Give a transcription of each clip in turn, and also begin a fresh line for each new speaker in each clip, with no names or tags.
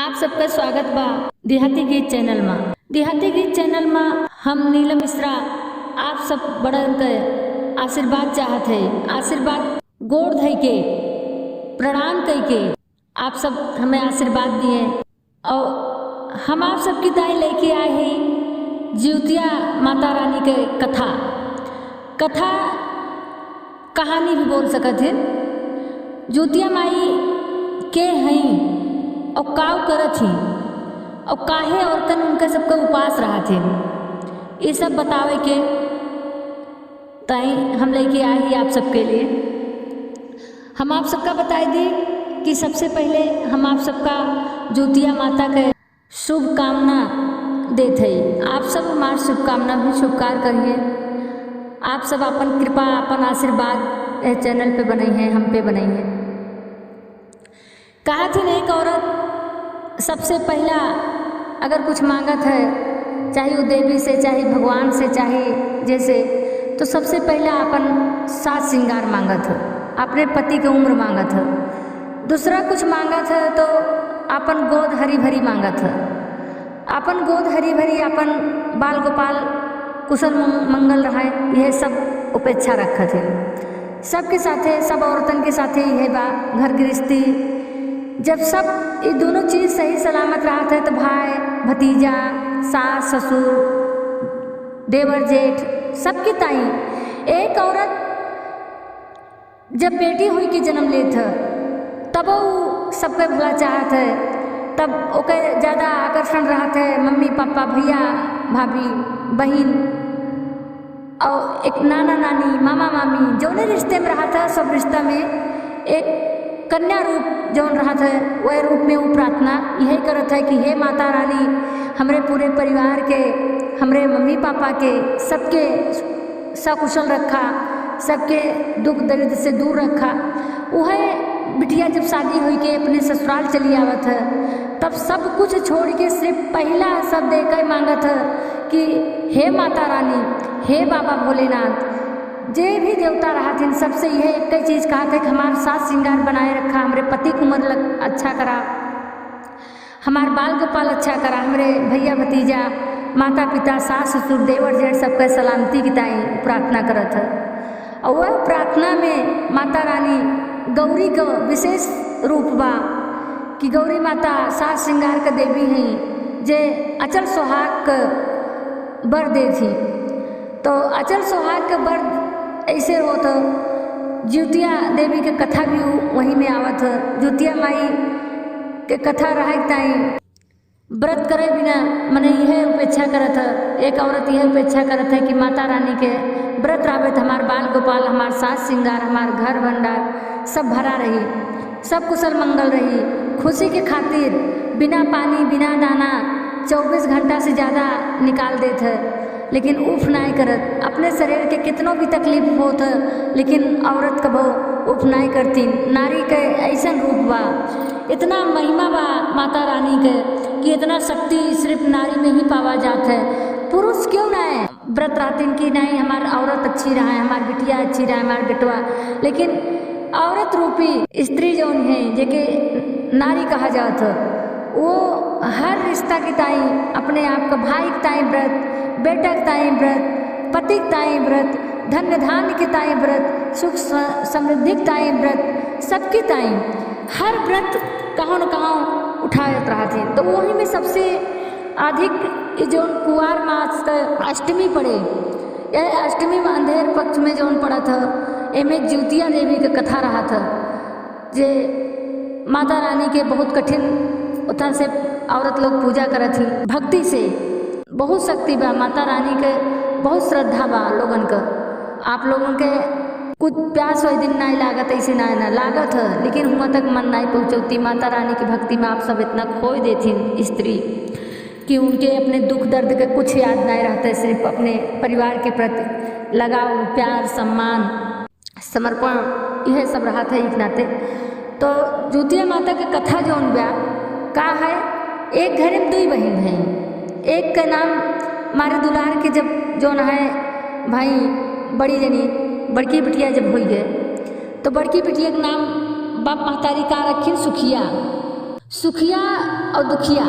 आप सबका स्वागत बा देहाती गीत चैनल में। देहाती गीत चैनल में हम नीलम मिश्रा आप सब बड़न के आशीर्वाद चाहत है। आशीर्वाद गोड़ धई के प्रणाम कई के आप सब हमें आशीर्वाद दिए और हम आप सबकी दाई लेके आए हैं जिउतिया माता रानी के कथा कहानी भी बोल सकत है। जिउतिया माई के हई और काव करत ही और काहे औरतन उनका सबका उपास रहा थे, ये सब बतावे के ताई हम लेके आए ही आप सबके लिए। हम आप सबका बताए दी कि सबसे पहले हम आप सबका जिउतिया माता के शुभकामना देते हैं। आप सब हमारी शुभकामना भी स्वीकार करिए। आप सब अपन कृपा अपन आशीर्वाद चैनल पे बनाई है, हम पे बनाई है। कहा थी एक औरत सबसे पहला अगर कुछ मांगत है, चाहे वो देवी से, चाहे भगवान से, चाहे जैसे, तो सबसे पहला अपन साज श्रृंगार मांगत है, अपने पति की उम्र मांगत है। दूसरा कुछ मांगत है तो अपन गोद हरी भरी मांगत है, अपन गोद हरी भरी, अपन बाल गोपाल कुशल मंगल रहे, यह सब उपेक्षा रखत है। सबके साथे, सब औरतन के साथे यह बा घर गृहस्थी जब सब ये दोनों चीज़ सही सलामत रहते है तो भाई भतीजा, सास ससुर, देवर जेठ सबकी ताई। एक औरत जब बेटी हुई के जन्म लेत है तब वो सबके भला चाहत है, तब ओके ज़्यादा आकर्षण रहत है मम्मी पापा, भैया भाभी, बहन और एक नाना नानी, मामा मामी, जो रिश्ते में रहा था सब रिश्ता में एक कन्या रूप जौन रहा था वह रूप में वो प्रार्थना यही करत है कि हे माता रानी हमरे पूरे परिवार के, हमरे मम्मी पापा के सबके सकुशल रखा, सबके दुख दर्द से दूर रखा। वह बिटिया जब शादी हुई के अपने ससुराल चली आवत है तब सब कुछ छोड़ के सिर्फ पहला शब्द देकर मांगत है कि हे माता रानी, हे बाबा भोलेनाथ, जे भी देवता रहा थे सबसे यह एक ही चीज़ कहा था कि हमारा साज श्रृंगार बनाए रखा, हमारे पति को उम्र अच्छा करा, हमारे बाल गोपाल अच्छा करा, हमारे भैया भतीजा, माता पिता, सास ससुर, देवर जेठ सबका सलामती की ताई प्रार्थना करत है। और वह प्रार्थना में माता रानी गौरी का विशेष रूप बा कि गौरी माता साज श्रृंगार का देवी हैं जे अचल सुहाग का बर दे थी। तो अचल सुहाग का बर ऐसे हो तो जिउतिया देवी के कथा भी वहीं में आवत है। जिउतिया माई के कथा रहे ताई व्रत करे बिना मने यह उपेक्षा करत है। एक औरत यह उपेक्षा करत है कि माता रानी के व्रत रावे तो हमार बाल गोपाल, हमार साज श्रृंगार, हमार घर भंडार सब भरा रही, सब कुशल मंगल रही। खुशी के खातिर बिना पानी बिना दाना 24 घंटा से ज़्यादा निकाल देते है, लेकिन उफ नहीं करत। अपने शरीर के कितनों भी तकलीफ होत है लेकिन औरत कबो उफ नहीं करती। नारी के ऐसा रूप बा, इतना महिमा बा माता रानी के कि इतना शक्ति सिर्फ नारी में ही पावा जाता है। पुरुष क्यों ना है व्रत रातिन की नहीं, हमारी औरत अच्छी रहा, हमारी बिटिया अच्छी रहा, हमारा बेटवा, लेकिन औरत रूपी स्त्री जौन है जेके नारी कहा जाता है वो हर रिश्ता की ताई, अपने आप का भाई की ताई व्रत, बेटा के ताई व्रत, पति के ताई व्रत, धन्य धान्य के ताई व्रत, सुख समृद्धि के ताई व्रत, सबकी ताई हर व्रत कहाँ न कहाँ उठाते रहा थे। तो वही में सबसे अधिक जो कुआर मास अष्टमी पड़े, यह अष्टमी में अंधेर पक्ष में जौन पड़ा था एमें जिउतिया देवी का कथा रहा था जे माता रानी के बहुत कठिन उतर से औरत लोग पूजा करत थी भक्ति से। बहुत शक्ति बा माता रानी के, बहुत श्रद्धा बा लोगन का। आप लोगों के कुछ प्यास वही दिन नहीं लागत, ऐसे ना लागत है, लेकिन हुआ तक मन नहीं पहुँचती। माता रानी की भक्ति में आप सब इतना खोई देती स्त्री कि उनके अपने दुख दर्द के कुछ याद नहीं रहता है, सिर्फ अपने परिवार के प्रति लगाव, प्यार, सम्मान, समर्पण यह सब रहा था एक नाते। तो जिउतिया माता के कथा जौन बा का है, एक घर में 2 बहन हैं। एक का नाम मारे दुलार के जब जौन है भाई बड़ी जनी बड़की बिटिया जब हुई है तो बड़की बिटिया का नाम बाप महतारी का रखिन सुखिया, सुखिया और दुखिया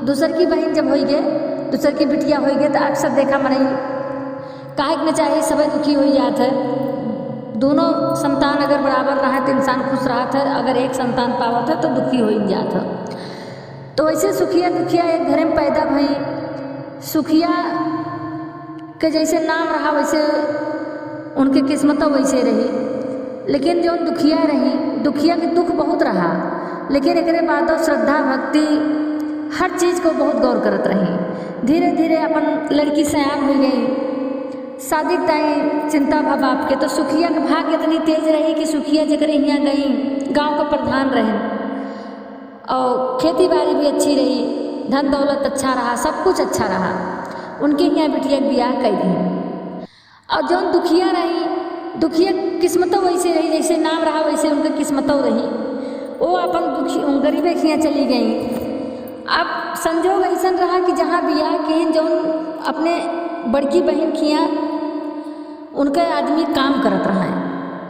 दूसर की बहन जब हो गए, दूसर की बिटिया हो गए, तो अक्सर देखा मने काहे न चाहे सब दुखी हो जात है। दोनों संतान अगर बराबर रहा तो इंसान खुश रहा था, अगर एक संतान पावत है तो दुखी हो जात है। तो वैसे सुखिया दुखिया एक घर में पैदा भई। सुखिया के जैसे नाम रहा वैसे उनकी किस्मतों वैसे रही, लेकिन जो दुखिया रही, दुखिया के दुख बहुत रहा, लेकिन एक बाद श्रद्धा भक्ति हर चीज़ को बहुत गौर करत रही। धीरे धीरे अपन लड़की सयान हो गई, शादी तय चिंता भा बाप के। तो सुखिया के भाग्य इतनी तेज रही कि सुखिया जगह यहाँ गई, गांव का प्रधान रहे और खेती बाड़ी भी अच्छी रही, धन दौलत अच्छा रहा, सब कुछ अच्छा रहा। उनके यहाँ बिटिया के ब्याह कर दी। और जौन दुखिया रही, दुखिया किस्मतों वैसे रही, जैसे नाम रहा वैसे उनकी किस्मतों रही। वो अपन गरीबे खियाँ चली गई। अब संजोग ऐसा रहा कि जहाँ ब्याह किए जौन अपने बड़की बहन खियाँ उनके आदमी काम करत रहा है,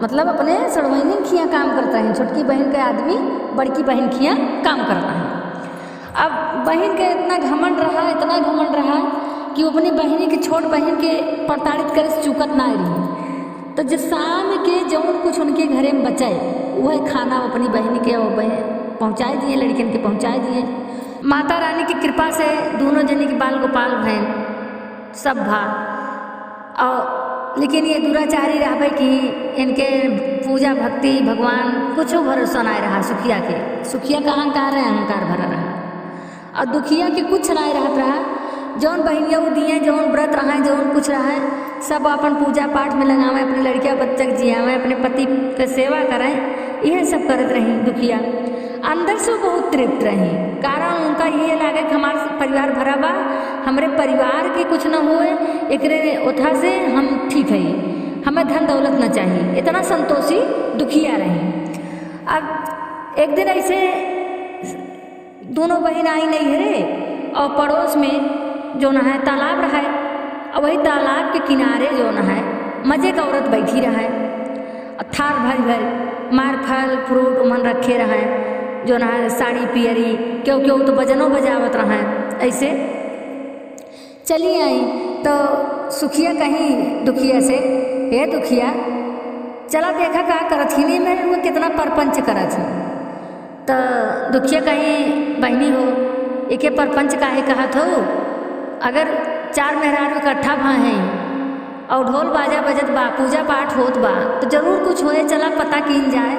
मतलब अपने सड़वैनी खियाँ काम करता है, छोटकी बहन के आदमी बड़की बहन खियाँ काम करता है। अब बहन के इतना घमंड रहा, इतना घमंड रहा कि वो अपनी बहनी के छोट बहन के प्रताड़ित करे से चूकत ना रही। तो जिस शाम के जौन कुछ उनके घरे में बचाए वह खाना अपनी बहनी के वो पहुँचाए दिए, लड़किन के पहुँचाए दिए। माता रानी की कृपा से दोनों जनी के बाल गोपाल भैन सब भा। और लेकिन ये दुराचारी रहा भाई कि इनके पूजा भक्ति भगवान कुछ भरोसा नहीं रहा। सुखिया के, सुखिया का अहंकार है, अहंकार भरा रहा। और दुखिया के कुछ नहीं रहत रहा। जौन बहनिया दिए, जौन व्रत रहा, जौन कुछ रहा, सब अपन पूजा पाठ में लगावे, अपने लड़किया बच्चा जियावे, अपने पति के सेवा करें, यह सब करत रही दुखिया। अंदर से बहुत तृप्त रही, कारण उनका ये लागे कि हमारा परिवार भरा बा, हमारे परिवार के कुछ न हुए, एकरे ओथा से हम ठीक है, हमें धन दौलत न चाहिए, इतना संतोषी दुखिया रही। अब एक दिन ऐसे दोनों बहन आई नहीं है रे, और पड़ोस में जो न है तालाब रहा है, और वही तालाब के किनारे जो न है मजे का औरत बैठी रहा है, थार भर भर मार फल फ्रूट उमन रखे रहा है, जो न है साड़ी पियरी क्यों क्यों तो बजनों बजावत रहा है। ऐसे चली आई तो सुखिया कहीं दुखिया से, हे दुखिया चला देखा का करत ही नहीं, मैं वो कितना परपंच करत हूँ। तो दुखिया कहीं बहनी हो, एके परपंच काहे कहत हो, अगर चार मेहरारू इकट्ठा भा हैं और ढोल बाजा बजत बा, पूजा पाठ होत बा, तो जरूर कुछ होए, चला पता कीन जाए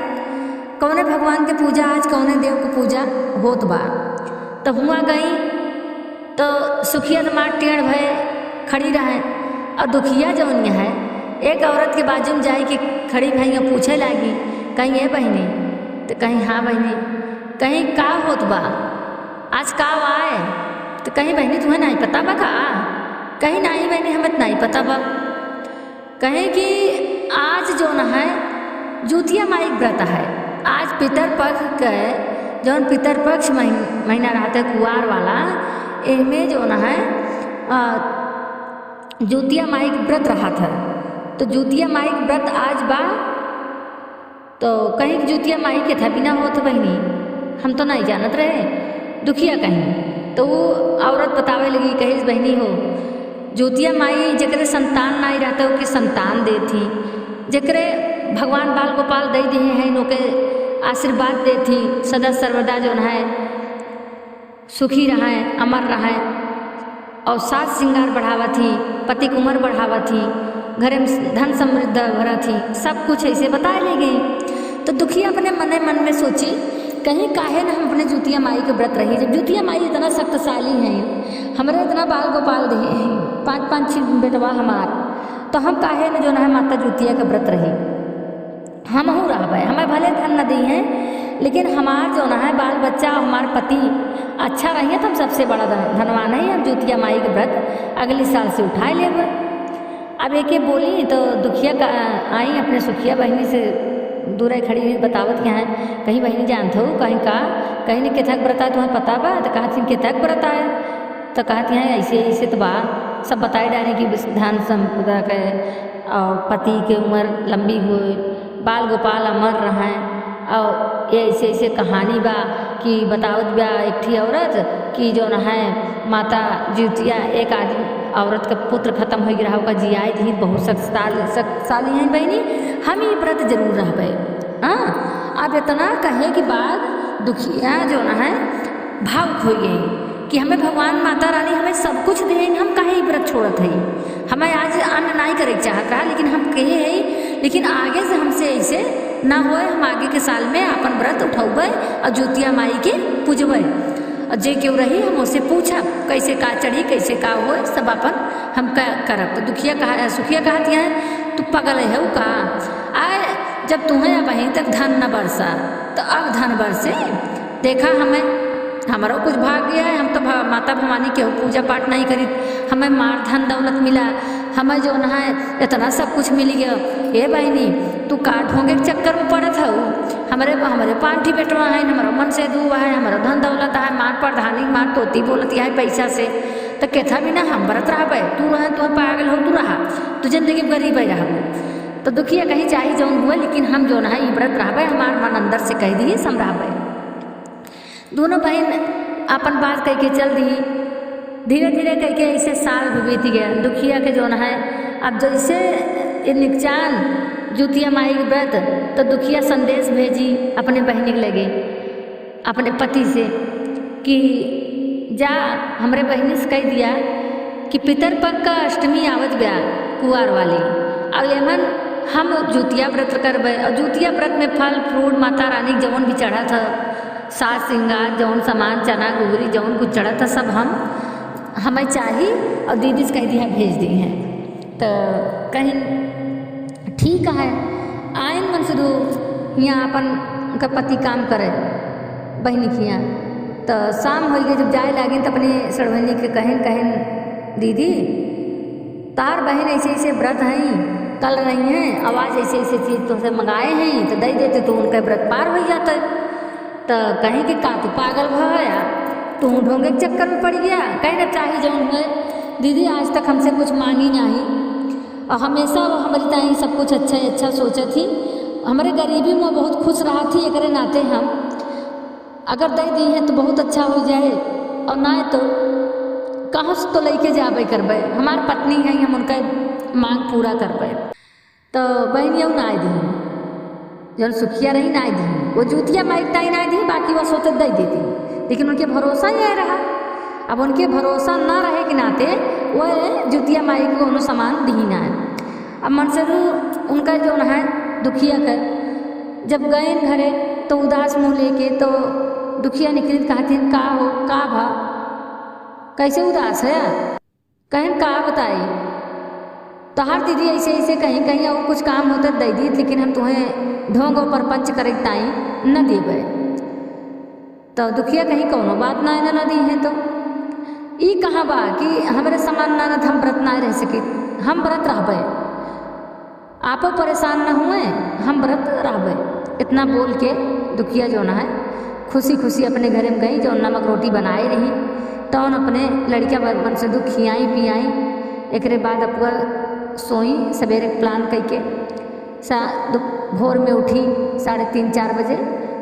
कौने भगवान के पूजा आज कौने देव की पूजा होत बा। तो हुआ गई तो सुखिया दिमाग टेढ़ भय खड़ी रहे, और दुखिया जौन है एक औरत के बाजू में जाए कि खड़ी भाई पूछे लागी, कहीं ये बहनी, तो कहीं हाँ बहनी, कहीं का होत बा आज का आए, तो कहीं बहनी तुम्हें नहीं पता बा का, कहीं नहीं बहनी हमें नहीं पता बा, कहीं कि आज जो न है जूतिया माई व्रत है, आज पितरपक्ष के जौन पितरपक्ष महीना रहता है कुआर वाला, इनमें जो न है जूतिया माई व्रत रहा था। तो जूतिया माई व्रत आज बा, तो कहीं जूतिया माई के था बिना होत बहनी, हम तो नहीं जानत रहे। दुखिया कहीं तो वो औरत बतावे लगी, कही बहनी हो जूतिया माई जकरे संतान नहीं रहता उसके संतान दे थी, जकरे भगवान बाल गोपाल दे दिए हैं नोके आशीर्वाद दे थी, सदा सर्वदा जो है सुखी रहा है, अमर रहा है, और सास श्रृंगार बढ़ावा थी, पति कुमार बढ़ावा थी, घर में धन समृद्ध भरा थी, सब कुछ ऐसे बताए ले गई। तो दुखिया अपने मन में सोची कहीं काहे न हम अपने जूतिया माई के व्रत रही, जब जूतिया माई इतना शक्तिशाली हैं, हमारे इतना बाल गोपाल दे हैं, 5-5 6 बेटवा हमार, तो हम काहे न जो है माता जूतिया का व्रत रही, हम हूँ रह भाई, हमें भले धन न दी हैं, लेकिन हमार जो है बाल बच्चा हमार पति अच्छा रहिए तो हम सबसे बड़ा धनवान है, हम जूतिया माई के व्रत अगले साल से उठाए लेंगे। अब एक बोली तो दुखिया का आई अपने सुखिया बहनी से दूर खड़ी हुई बतावत क्या है, कहीं बहनी जानते हो, कहीं का कहीं नहीं केथक व्रता तुम्हें पता बा, तो कहती केथक व्रता है, तो कहती हैं ऐसे ऐसे तो बा, सब बताए डाले कि धन संपदा के और पति के उम्र लंबी हुई, बाल गोपाल अमर रहें, और ये ऐसे ऐसे कहानी बा, कि बतावत ब्या एक थी औरत कि जो न है माता जितिया एक आदमी औरत का पुत्र खत्म हो गया होगा जियाए थी बहुत शक्तिशाली हैं बहनी, हम ही व्रत जरूर रहबे। हाँ, अब इतना कहे के बाद दुखिया जो न है भावुक हो गई कि हमें भगवान माता रानी हमें सब कुछ दे, हम काहे व्रत छोड़त है, हमें आज अन्न नहीं करे चाहत रहा, लेकिन हम कहे है लेकिन आगे से हमसे ऐसे ना होए, हम आगे के साल में अपन व्रत उठौबे और ज्योतिया माई के पूजबे। और जे क्यों रही हम उससे पूछा कैसे का चढ़ी कैसे का हो सब अपन हम करब। तो दुखिया कहा सुखिया कहती है तू पगल है वो का आए जब तुम्हें वहीं तक धन न बरसा तो अब धन बरसे, देखा हमें हमारा कुछ भाग गया है, हम तो माता भवानी के पूजा पाठ नहीं करी, हमें मार धन दौलत मिला, हमें जो न है इतना सब कुछ मिल गया। ये बहनी तू का ढोंगे के चक्कर में पड़त है, हमारे पांठी बेटवा है, हमारा मन से दुआ है, हमारा धन दौलत है, मार प्रधानी मार तोती बोलत है पैसा से, तो कहता भी ना हम व्रत रहा तू रह तू पागल हो तू रहा तू जिंदगी गरीब ही रहा। तो दुखिया कहीं चाहे जौन हुए लेकिन हम जो है व्रत रहा हमार मन अंदर से कह दिए सम रहा। दोनों बहन अपन बात कह के चल दी, धीरे धीरे कह के ऐसे साल भी बीत गया। दुखिया के जो है अब जैसे निकचान ज्योतिया माई व्रत तो दुखिया संदेश भेजी अपने बहनी के लगे अपने पति से कि जा हमरे बहनी से कह दिया कि पितरपक्ष का अष्टमी आवत ब्या कुआर वाली, अब एमन हम ज्योतिया व्रत करबे और ज्योतिया व्रत में फल फ्रूट माता रानी जौन भी चढ़ा था साज श्रृंगार जौन सामान चना गुगरी जौन कुछ चढ़ा था सब हम हमें चाहिए और दीदी से कह दिया भेज दी हैं। तो कहीं ठीक है आयन मन से दो यहाँ अपन का पति काम करे बहनी के यहाँ। तो शाम हो गई जब जाए लगे तो अपनी सड़वनी के कहन दीदी तार बहन ऐसे ऐसे व्रत हैं कल रही हैं आवाज़ ऐसे ऐसे चीज़ तुमसे मंगाए हैं तो दे देते तो उनका व्रत पार हो जाता है। तो कहीं कि का तू पागल भया तू ढोंगे के चक्कर में पड़ गया, कहीं ना चाहे जो हुए दीदी आज तक हमसे कुछ मांगी नहीं और हमेशा वो हमारी ताई सब कुछ अच्छा सोचा थी, हमारे गरीबी में बहुत खुश रहा थी, एक नाते हम अगर दे दी हैं तो बहुत अच्छा हो जाए और ना तो कहाँ से तो लेके जाबे करबे, हमार पत्नी है हम उनका मांग पूरा करबे। तो बहन यूँ ना दी जब सुखिया रही ना दी वो जूतिया माइक टाई ना दी, बाकी वो सोते दे देती, लेकिन उनके भरोसा ही रहा। अब उनके भरोसा ना रहे के नाते वो जूतिया माइक को उन्होंने सामान दी ना है। अब मन से उनका जो है दुखिया कर जब गए घरे तो उदास मुँह लेके तो दुखिया निकली कहती का हो का भा कैसे उदास है, कहीं का बताई तो हर दीदी ऐसे ऐसे कहीं कहीं और कुछ काम होता दे दी, लेकिन हम तुम्हें ढोंग पर पंच करे ताई न देवे। तो दुखिया कहीं कौनो बात ना न दी है तो ई कहाँ बा कि हमारे समान ना हम व्रत ना रह सके, हम व्रत रहबे आप परेशान न हुए हम व्रत रहबे। इतना बोल के दुखिया जो ना है खुशी खुशी अपने घर में गई, जो नमक रोटी बनाए रही तो अपने लड़कियाँ बन से दुख खियाई पियाई। एक बाद अपना सोई सवेरे प्लान करके भोर में उठी 3:30-4 बजे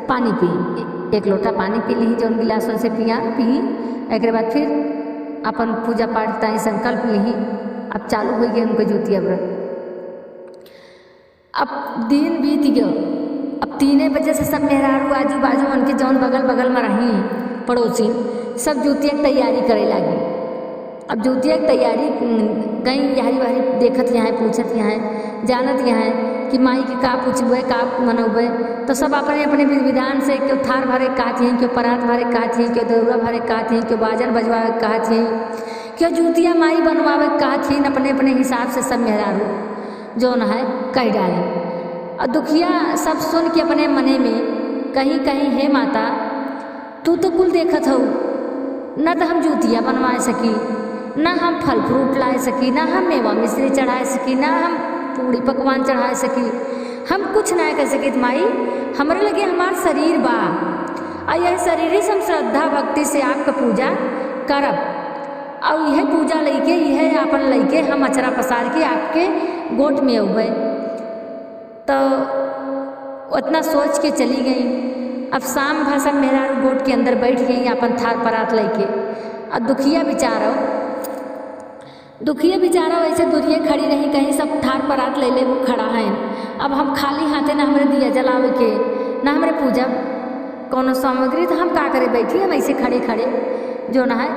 पानी पी, 1 लोटा पानी पी ली जो गिलासों से पी। एक बाद फिर अपन पूजा पाठ ताई संकल्प ली। अब चालू हो गया उनको ज्योतिया व्रत। अब दिन बीत गयो, अब 3 बजे से सब मेहरारू आजू बाजू उनके जौन बगल बगल में रही पड़ोसी सब ज्योतिया की तैयारी करे लगी। अब ज्योतिया की तैयारी गई यहारी वारी देखत यहाँ पूछत यहाँ जानत यहाँ कि माई के का पूछबे का मनबे, तो सब अपने अपने विधान से क्यों थार भरे कहत हैं, क्यों परात भरे कहत हैं, क्यों दौरा भरे कहत हैं, क्यों बाजन बजवावे कहत हैं, क्यों ज्योतिया माई बनवावे कहत हैं। अपने अपने हिसाब से सब मेहरारू जो न है कह डाले। और दुखिया सब सुन के अपने मने में कहीं कहीं हे माता तू तो कुल देखत हो, न तो हम ज्योतिया बनवा सकी, न हम फल फ्रूट लाए सकी, न हम मेवा मिश्री चढ़ाए सकी, न हम पूड़ी पकवान चढ़ाए सकी, हम कुछ ना कर सकी। माई हमारे लगे हमार शरीर बा और यह शरीर से हम श्रद्धा भक्ति से आपका पूजा करब और यह पूजा लेके यह अपन लेके हम अचरा पसार के आपके गोट में उबे। तो उतना सोच के चली गई। अब शाम भर सब मेहरारू गोट के अंदर बैठ गई अपन थार परात लेके। अब दुखिया बेचारा वैसे दूरिये खड़ी रही, कहीं सब ठार परात ले वो खड़ा है। अब हम खाली हाथे ना हमारे दिया जलावे के ना हमारे पूजा कोनो सामग्री, तो हम का करे बैठी हम ऐसे खड़े खड़े जो ना है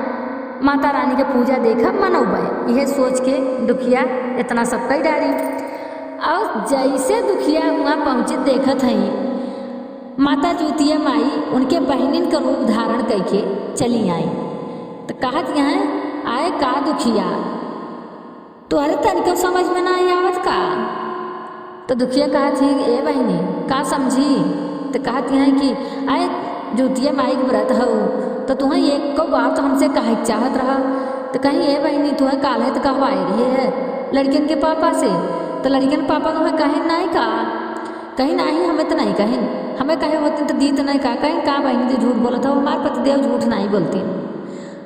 माता रानी के पूजा देखा मनौबे। यह सोच के दुखिया इतना सब कई डारी। और जैसे दुखिया वहाँ पहुँचे देखत हई माता ज्योतिया माई उनके बहनिन का रूप धारण करके चली आई। तो कहत यहाँ आए का दुखिया तोहरे तनिको समझ में ना आवत का। तो दुखिया कहत ही ए बहनी का समझी। तो कहत यहाँ कि आए ज्योतिया माई के व्रत हो तो तुम्हें एक को बात हमसे कहे चाहत रहा। तो कहीं ए बहनी तुम्हें काल है तो कहवाए रहे है लड़कियन के पापा से। तो लड़कियन पापा तुम्हें कहे नहीं का, कहीं नहीं हमें तो नहीं कहीं, हमें कहे होते तो दी तो नहीं कहीं का बहनी जो झूठ बोला था। हमारे पतिदेव झूठ नहीं बोलती,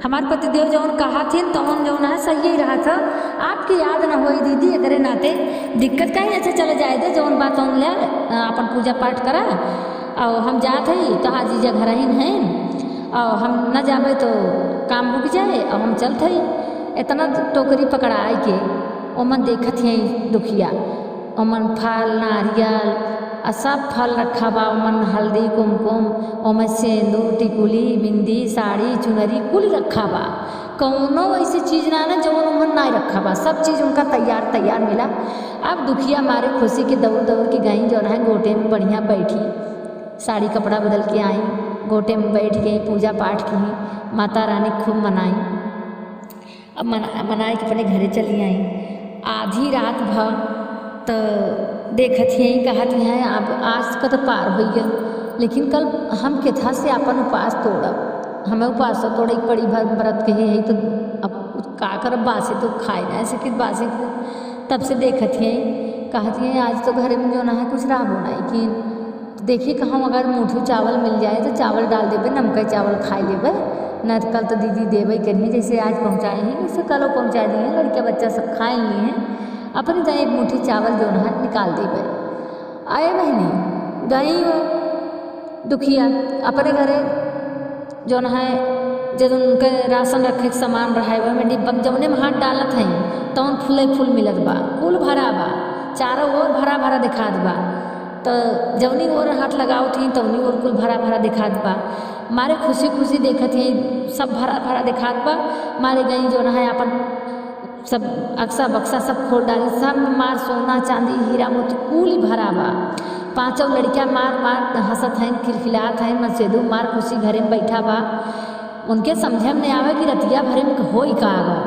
हमारे पतिदेव जौन कहा थे तौन जौन है सही ही रहा था। आपकी याद न होई दीदी अगरे नाते दिक्कत कहीं अच्छा चले जाए दे जौन बात तौन ले अपन पूजा पाठ करा। और हम जात है तो आज जीजा घर ही हैं और हम न जाबे तो काम रुक जाए और हम चलते ही। इतना टोकरी पकड़ाए के ओमन देखत हैं दुखिया, ओमन फल नारियल और सब फल रखा बा। ओमन हल्दी कुमकुम ओमन सिंदूर टिकुली बिंदी साड़ी चुनरी कुल रखा बा। कौनो ऐसी चीज़ ना जो ओमन नहीं रखा बा, सब चीज़ उनका तैयार मिला। अब दुखिया मारे खुशी के दौड़ के गई जो है गोटे में बढ़िया बैठी, साड़ी कपड़ा बदल के आई, गोटे में बैठ गई, पूजा पाठ की, माता रानी खूब मनाई। अब मनाए के अपने घरे चली आई। आधी रात भ तो देखत ही कहत हैं अब आज का तो पार हो गया, लेकिन कल हम केथा से अपन उपास तोड़ब, हमें उपास तोड़े पड़ी भर व्रत के है तो अब का करब बासी तो खाए ना ऐसे कि बासी। तब से देखत हैं कहत हैं आज तो घरे में जो ना है कुछ राह बनाई कि देखिए कहाँ अगर मुठू चावल मिल जाए तो चावल डाल देवे, नमका चावल खाई लेवे, न कल तो दीदी देवे करिए जैसे आज पहुँचाए हैं वैसे कल पहुँचा दिए हैं, लड़के बच्चा सब खाए लिए हैं। अपने जाए एक मुट्ठी चावल जो है निकाल देवे। आए बहनी गई वो दुखिया अपने घरे जो है जब उनके राशन रखे के सामान रहा है में डिब्बा जौने में हाथ डालत हैं तौन फूल मिलत बा, कुल भरा बा, चारों ओर भरा दिखात बा। तो जौनी ओर हाथ लगाओ थी तौनी ओर कुल भरा दिखात बा। मारे खुशी देखत हैं सब भरा दिखात बा। मारे गई जो है अपन सब अक्सा बक्सा सब खोल डाली, सब मार सोना चांदी हीरा मोती कुल भरा बा। पांचों लड़कियां मार हंसत हैं खिलखिलात हैं मसेदू मार खुशी घरे में बैठा बा। उनके समझे में नहीं आवे कि रतिया भरे में हो ही का आगा,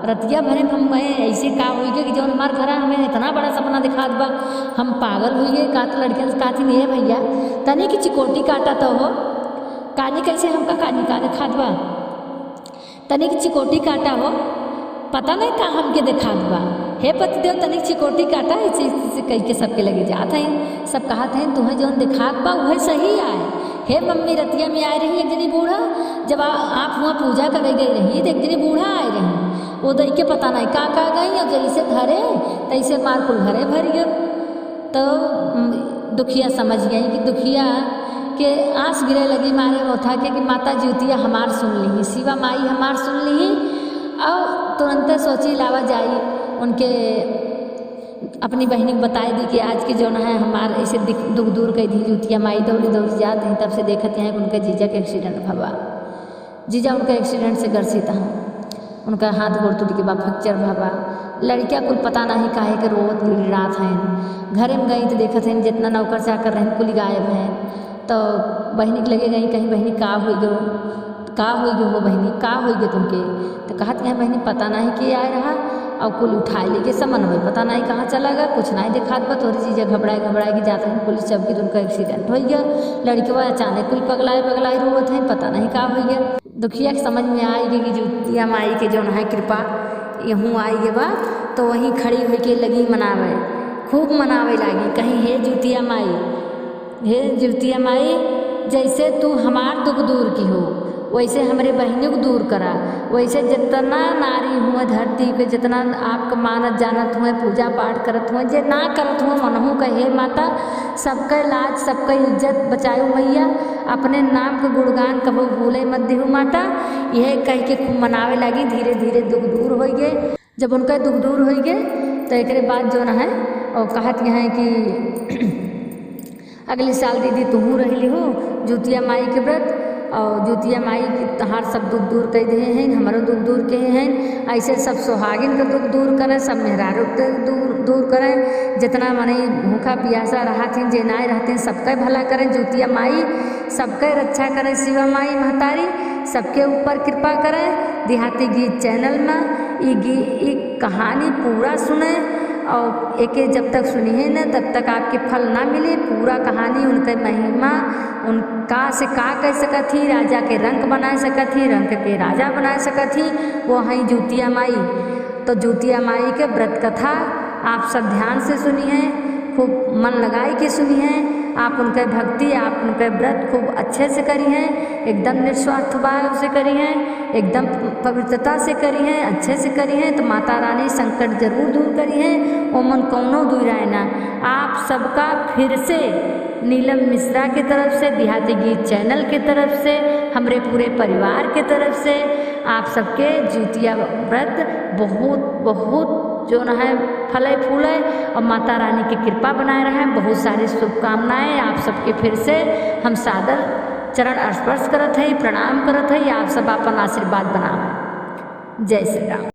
रतिया भरे में हम ऐसे का हुई कि जो हमारे घर हमें इतना बड़ा सपना दिखात बा हम पागल हुई है। का तो लड़कियन से कहती नहीं है भैया तनी की चिकोटी काटा तो हो कानी कैसे हमका कानी का दिखात बा, तनी की चिकोटी काटा हो पता नहीं का हमके दिखात बा। हे पतिदेव तनिक चिकोटी काटा ऐसे कह के सबके लगे जात हैं। सब कहत हैं तुम्हें जो दिखात बा वह सही आए। हे मम्मी रतिया में आए रही एक जनी बूढ़ा, जब आप वहाँ पूजा करे गई रही तो एक जनी बूढ़ा आए रही, वो दई के पता नहीं का गई और जैसे धरे तैसे मार कुल घरे भर गए। तो दुखिया समझ गई कि दुखिया के आँस गिरे लगी मारे उठा के कि माता ज्योतिया हमार सुन ली, शिवा माई हमार सुन ली। और तुरंत सोची लावा जाई उनके अपनी बहनी को बताई दी कि आज के जो है हमार ऐसे दुख दूर कर दी ज्योतिया माई दौड़ी जात हैं। तब से देखते हैं कि उनके जीजा के एक्सीडेंट भवा, जीजा उनका एक्सीडेंट से ग्रसित हैं, उनका हाथ गोड़ टूट के बाद फ्रैक्चर भवा। लड़कियाँ कुल पता नहीं काहे के रोत गिड़गिड़ात हैं। घरे में गई तो देखते हैं जितना नौकर चाकर रहें कुल गायब हैं। तो बहनी के लगे गई कहीं बहनी का हुई गो हो बहनी का हुई गए तुमके। तो कहत हैं बहनी पता नहीं कि आए रहा और कुल उठाए लेके समन हुए पता नहीं कहाँ चला गया, कुछ नहीं दिखात बा। थोड़ी चीज़ें घबराए के जाते हैं पुलिस चौकी तो उनका एक्सीडेंट हो गया। लड़के अचानक कुल पगलाए रोवत हैं पता नहीं का हो गया। दुखिया के समझ में आएगी कि ज्योतिया माई के जो है कृपा यहूँ आई गे बा। तो वहीं खड़ी हुई के लगी मनावे, खूब मनावे लागी कहीं हे ज्योतिया माई, हे ज्योतिया माई जैसे तू हमार दुख दूर की हो वैसे हमरे बहनों को दूर करा। वैसे जितना नारी हुआ धरती के, जितना आपका मानत जानत हुए, पूजा पाठ करत हुए, जे ना करत हुए मनहू कहे माता सबका लाज सबका इज्जत बचाओ मैया, अपने नाम के गुणगान कबो भूले मत दिहु माता। यह कह के खूब मनावे लगी। धीरे धीरे दुख दूर हो गए। जब उनका दुख दूर हो गए तो एक बाद जो है और कहत हैं कि अगले साल दीदी तुहू रही हो जुतिया माई के व्रत, और जुतिया माई की तहार सब दुख दूर कर दे हैं, हमारो दुख दूर के हैं। ऐसे सब सुहागिन का दुख दूर करें, सब मेहरारू के दूर करें। जितना मने भूखा प्यासा रहा थी जे नाय रहते हैं सबका भला करें। जुतिया माई सबका रक्षा करें। शिवा माई महतारी सबके ऊपर कृपा करें। देहाती गीत चैनल में ये कहानी पूरा सुने और एके जब तक सुनिए न तब तक आपके फल ना मिले। पूरा कहानी उनके महिमा उनका से का कह सकत थी, राजा के रंक बना सकत थी, रंक के राजा बना सकत थी, वो हैं जुतिया माई। तो जुतिया माई के व्रत कथा आप सब ध्यान से सुनिए, खूब मन लगाई के सुनिए। आप उनके भक्ति, आप उनके व्रत खूब अच्छे से करिए, एकदम निस्वार्थ भाव से करिए, एकदम पवित्रता से करिए, अच्छे से करिए तो माता रानी संकट जरूर दूर करिए। ओ मन कौनो दूर आए ना। आप सबका फिर से नीलम मिश्रा की तरफ से, देहाती गीत चैनल की तरफ से, हमरे पूरे परिवार के तरफ से आप सबके जुतिया व्रत बहुत बहुत जो न है फले फूले और माता रानी की कृपा बनाए रहें। बहुत सारी शुभकामनाएं आप सबके फिर से हम सादर चरण स्पर्श करत है, प्रणाम करत है। आप सब अपन आशीर्वाद बनावे। जय श्री राम।